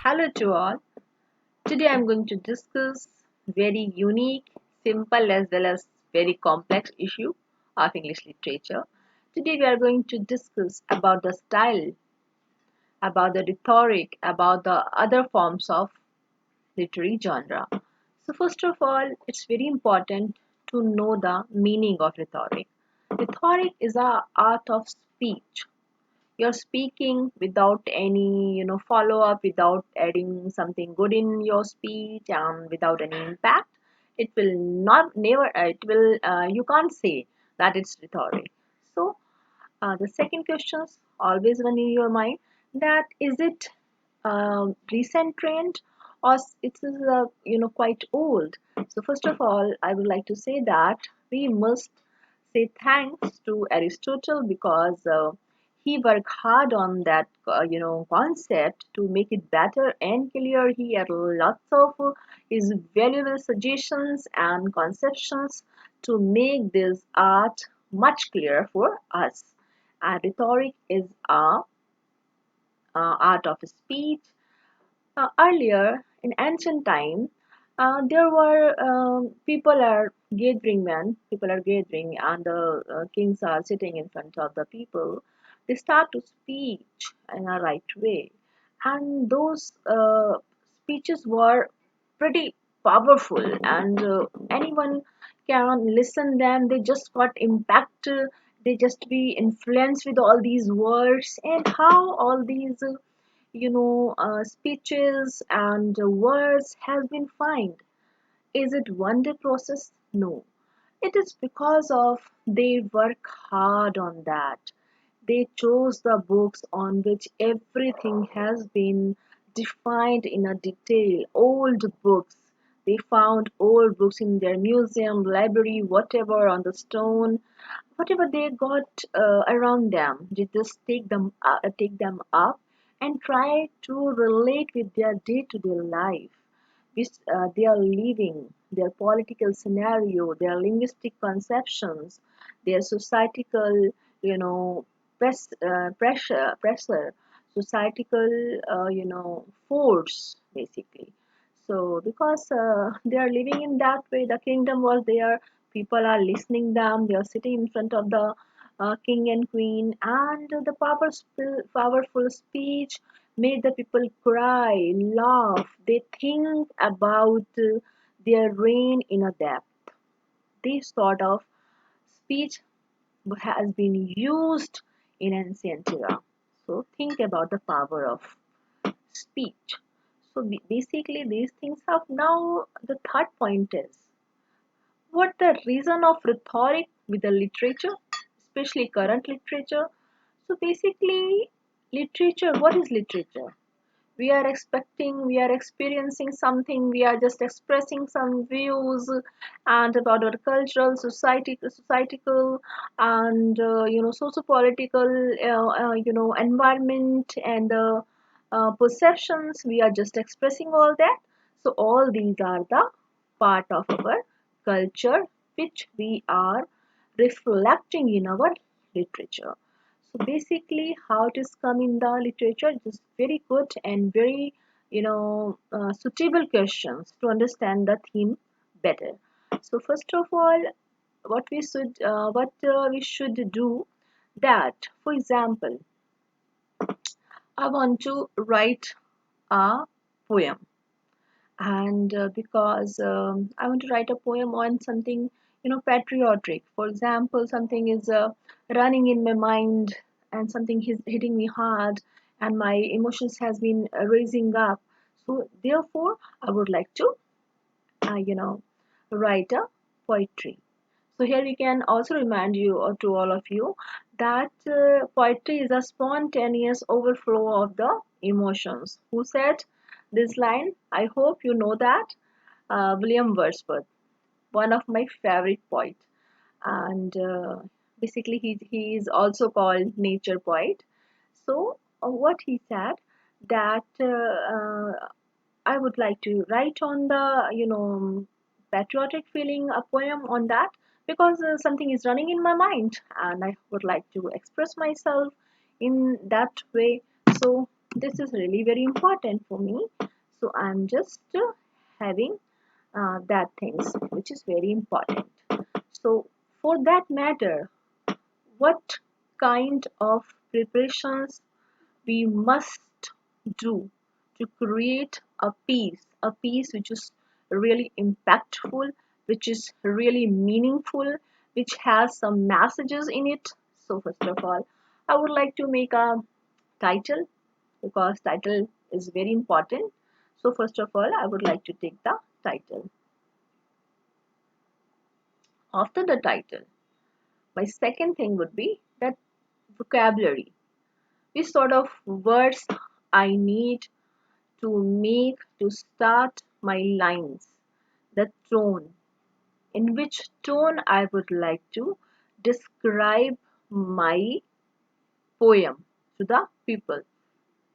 Hello to all. Today I'm going to discuss very unique, simple as well as very complex issue of English literature. Today we are going to discuss about the style, about the rhetoric, about the other forms of literary genre. So first of all, it's very important to know the meaning of rhetoric. Rhetoric is a art of speech. You're speaking without any follow up, without adding something good in your speech and without any impact. It will not never it will you can't say that it's rhetoric. So the second questions always run in your mind, that is it recent trend or it is quite old. So first of all, I would like to say that we must say thanks to Aristotle because he worked hard on that concept to make it better and clear. He had lots of his valuable suggestions and conceptions to make this art much clearer for us. And rhetoric is a art of speech. Earlier in ancient time, there were people are gathering, men people are gathering, and the kings are sitting in front of the people. They start to speak in a right way, and those speeches were pretty powerful, and anyone can listen them. They just got impact. They just be influenced with all these words and how all these speeches and words has been found. Is it one day process? No. It is because of they work hard on that. They chose the books on which everything has been defined in a detail. Old books. They found old books in their museum, library, whatever on the stone, whatever they got around them. They just take them up and try to relate with their day-to-day life, which they are living, their political scenario, their linguistic conceptions, their societal, you know, pressure, societal, force, basically. So, because they are living in that way, the kingdom was there. People are listening them. They are sitting in front of the king and queen, and the powerful speech made the people cry, laugh. They think about their reign in a depth. This sort of speech has been used in ancient era. So think about the power of speech. So basically, these things have now the third point is what the reason of rhetoric with the literature, especially current literature. So basically, literature. What is literature? We are expecting, we are experiencing something, we are just expressing some views and about our cultural, societal, and socio-political, environment and perceptions. We are just expressing all that. So all these are the part of our culture, which we are reflecting in our literature. So basically, how it is come in the literature is very good and very, suitable questions to understand the theme better. So first of all, what we should do that, for example, I want to write a poem, and because I want to write a poem on something patriotic. For example, something is running in my mind and something is hitting me hard, and my emotions has been raising up. So therefore, I would like to write a poetry. So here we can also remind you or to all of you that poetry is a spontaneous overflow of the emotions. Who said this line? I hope you know that. William Wordsworth, one of my favorite poets, and basically he is also called nature poet. So what he said that I would like to write on the patriotic feeling a poem on that because something is running in my mind and I would like to express myself in that way. So this is really very important for me. So I'm just having that things which is very important. So for that matter, what kind of preparations we must do to create a piece which is really impactful, which is really meaningful, which has some messages in it. So first of all, I would like to make a title, because title is very important. So first of all, I would like to take the title. After the title, my second thing would be that vocabulary. Which sort of words I need to make to start my lines, the tone, in which tone I would like to describe my poem to the people.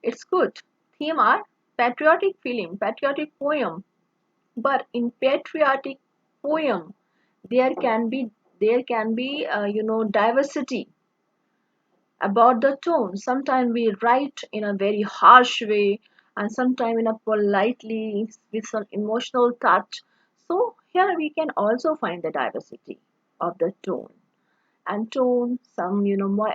It's good. Theme are patriotic feeling, patriotic poem. But in patriotic poem, there can be diversity about the tone. Sometimes we write in a very harsh way, and sometimes in a politely with some emotional touch. So here we can also find the diversity of the tone. And tone, some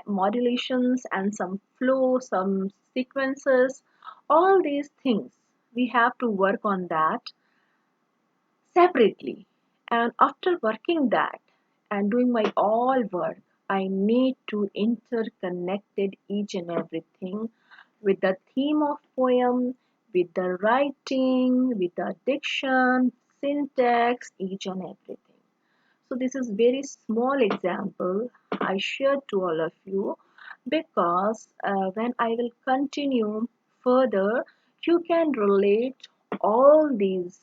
modulations and some flow, some sequences, all these things we have to work on that separately. And after working that and doing my all work, I need to interconnected each and everything with the theme of poem, with the writing, with the diction, syntax, each and everything. So this is very small example I shared to all of you, because when I will continue further, you can relate all these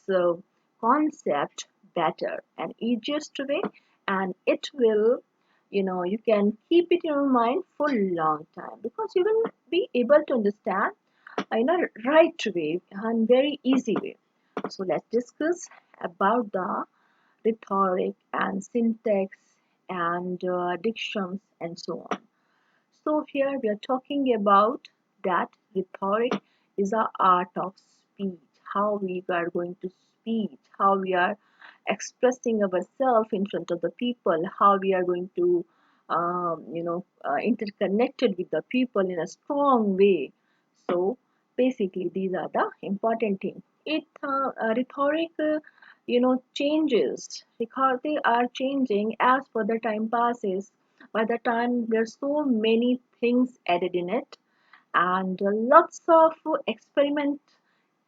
concepts better and easiest way, and it will, you can keep it in your mind for a long time, because you will be able to understand in a right way and very easy way. So let's discuss about the rhetoric and syntax and dictions and so on. So here we are talking about that rhetoric is the art of speech, how we are going to speak, how we are expressing ourselves in front of the people, how we are going to interconnected with the people in a strong way. So basically these are the important things. It rhetoric changes, because they are changing as per the time passes. By the time there's so many things added in it, and lots of experiment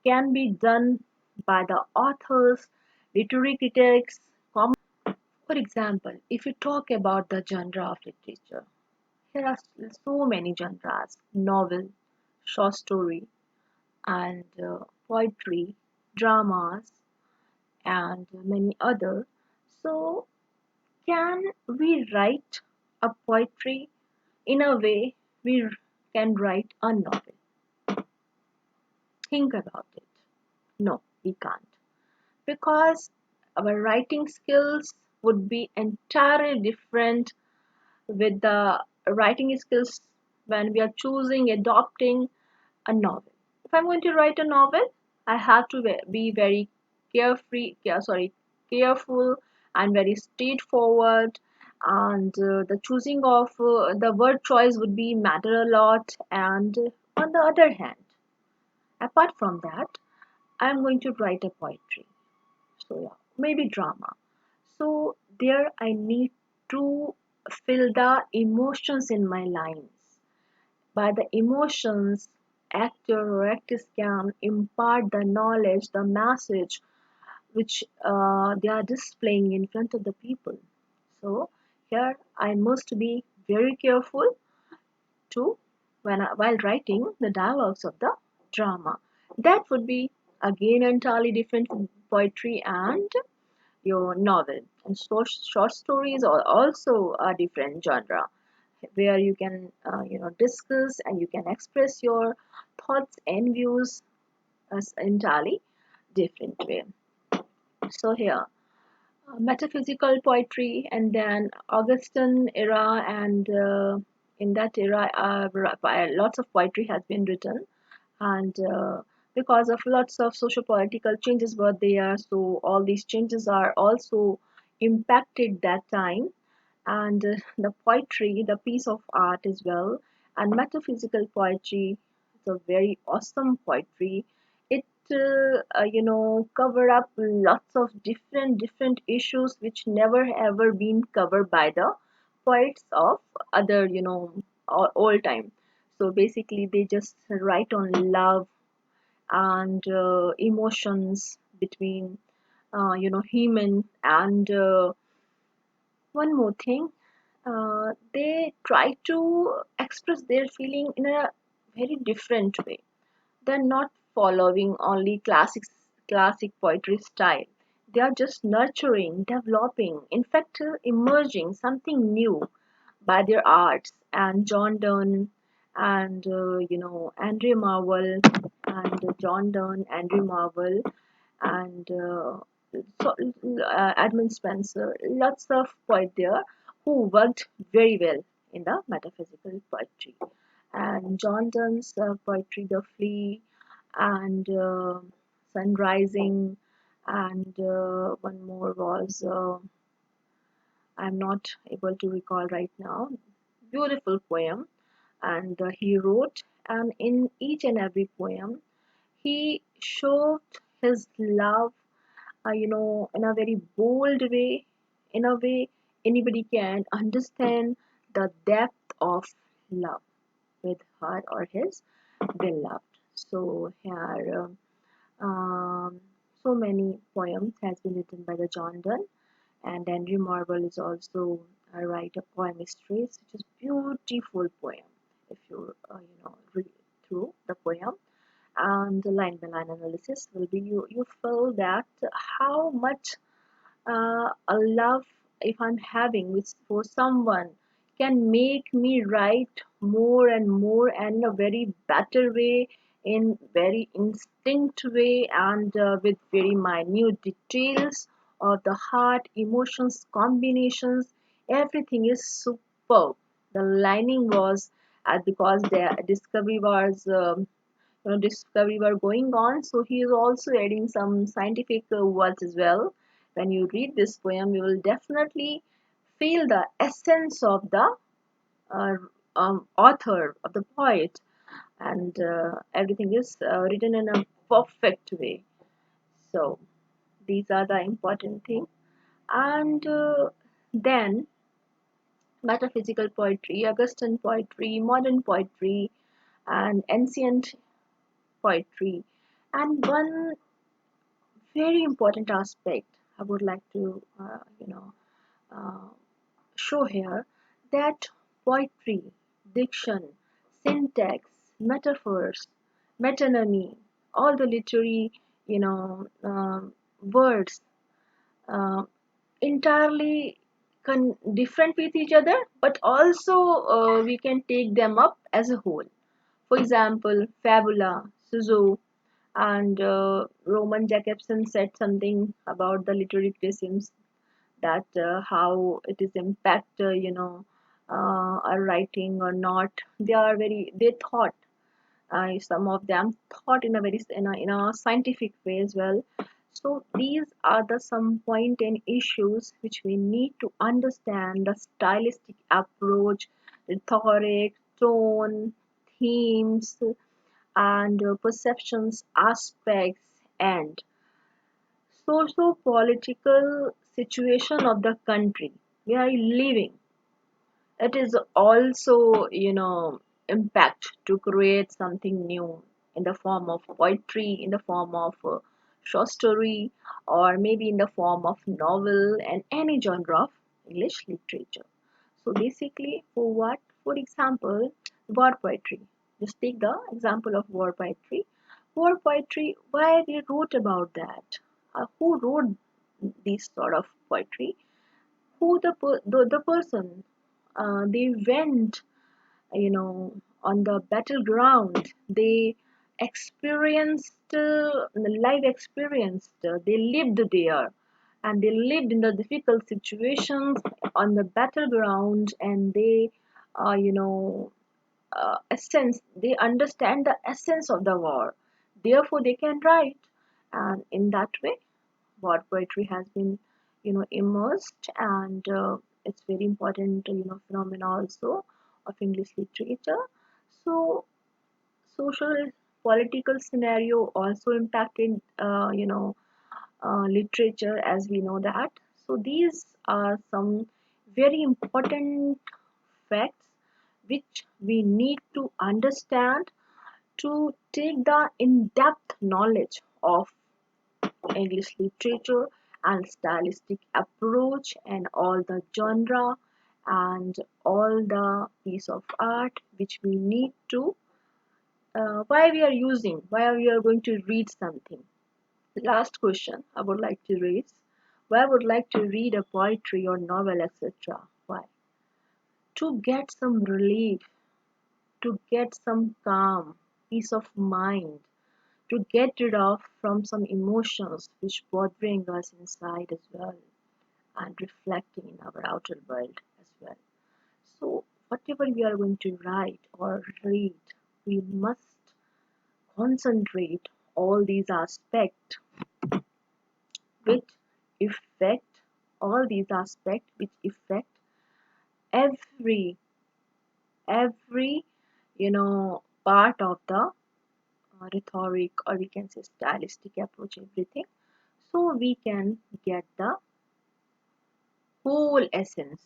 can be done by the authors, literary critics. For example, if you talk about the genre of literature, there are so many genres: novel, short story, and poetry, dramas, and many other. So, can we write a poetry in a way we can write a novel? Think about it. No, we can't. Because our writing skills would be entirely different with the writing skills when we are choosing, adopting a novel. If I'm going to write a novel, I have to be very careful and very straightforward. And the choosing of the word choice would be matter a lot. And on the other hand, apart from that, I'm going to write a poetry. So yeah, maybe drama. So there I need to fill the emotions in my lines. By the emotions, actor or actress can impart the knowledge, the message which they are displaying in front of the people. So here I must be very careful to while writing the dialogues of the drama. That would be again entirely different from poetry and your novel. And short stories are also a different genre, where you can discuss and you can express your thoughts and views as entirely different way. So here metaphysical poetry, and then Augustan era, and in that era lots of poetry has been written, and because of lots of socio-political changes were there, so all these changes are also impacted that time. And the poetry, the piece of art as well, and metaphysical poetry, it's a very awesome poetry. It cover up lots of different issues which never ever been covered by the poets of other old time. So basically they just write on love and emotions between human. And one more thing, they try to express their feeling in a very different way. They're not following only classic poetry style. They are just nurturing, developing, in fact, emerging something new by their arts. And John Donne and Andrew Marvell and John Donne, Andrew Marvell and so, Edmund Spencer, lots of poets there who worked very well in the metaphysical poetry. And John Donne's poetry, The Flea and Sun Rising, and one more was I'm not able to recall right now. Beautiful poem, and he wrote, and in each and every poem, he showed his love, in a very bold way, in a way anybody can understand the depth of love with her or his beloved. So here, so many poems has been written by the John Donne, and Andrew Marvell is also a writer poem Trace, which is beautiful poem. If you read through the poem and the line by line analysis will be, you feel that how much a love if I'm having with for someone can make me write more and more and in a very better way, in very instinct way, and with very minute details of the heart, emotions, combinations. Everything is superb. The lining was because the discovery was discovery were going on, so he is also adding some scientific words as well. When you read this poem, you will definitely feel the essence of the uh, author, of the poet, and everything is written in a perfect way. So these are the important things. And then metaphysical poetry, Augustan poetry, modern poetry, and ancient poetry. And one very important aspect I would like to uh, show here, that poetry, diction, syntax, metaphors, metonymy, all the literary words uh, entirely different with each other, but also we can take them up as a whole. For example, fabula, Suzo, and Roman Jacobson said something about the literary criticisms, that how it is impact our writing or not. They thought, some of them thought in a very in a scientific way as well. So these are the some point and issues which we need to understand: the stylistic approach, rhetoric, tone, themes, and perceptions, aspects, and socio-political situation of the country we are living. It is also impact to create something new in the form of poetry, in the form of short story, or maybe in the form of novel and any genre of English literature. So basically, for what? For example, war poetry. Just take the example of war poetry. War poetry, why they wrote about that? Who wrote this sort of poetry? Who the person? They went, on the battleground. They experienced life experienced. They lived there, and they lived in the difficult situations on the battleground, and they, uh, you know, essence, they understand the essence of the war, therefore they can write. And in that way war poetry has been immersed, and it's very important phenomena also of English literature. So social political scenario also impacted literature, as we know that. So these are some very important facts which we need to understand to take the in-depth knowledge of English literature and stylistic approach and all the genre and all the piece of art which we need to why we are going to read something. Last question I would like to raise: why I would like to read a poetry or novel, etc. Why? To get some relief, to get some calm, peace of mind, to get rid of from some emotions which bothering us inside as well, and reflecting in our outer world as well. So whatever we are going to write or read, we must concentrate all these aspects which affect all these aspects which affect every every part of the rhetoric, or we can say stylistic approach, everything, so we can get the whole essence.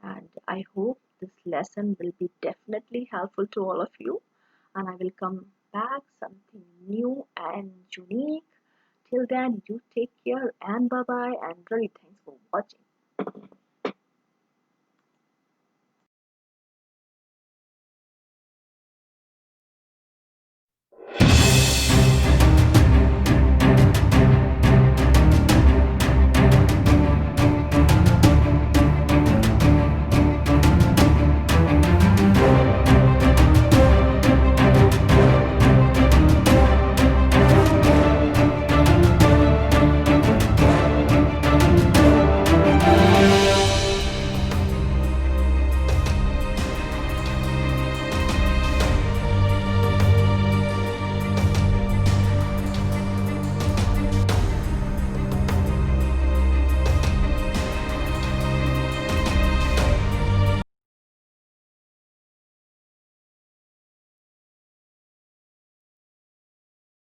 And I hope this lesson will be definitely helpful to all of you, and I will come back something new and unique. Till then, you take care and bye bye, and really thanks for watching.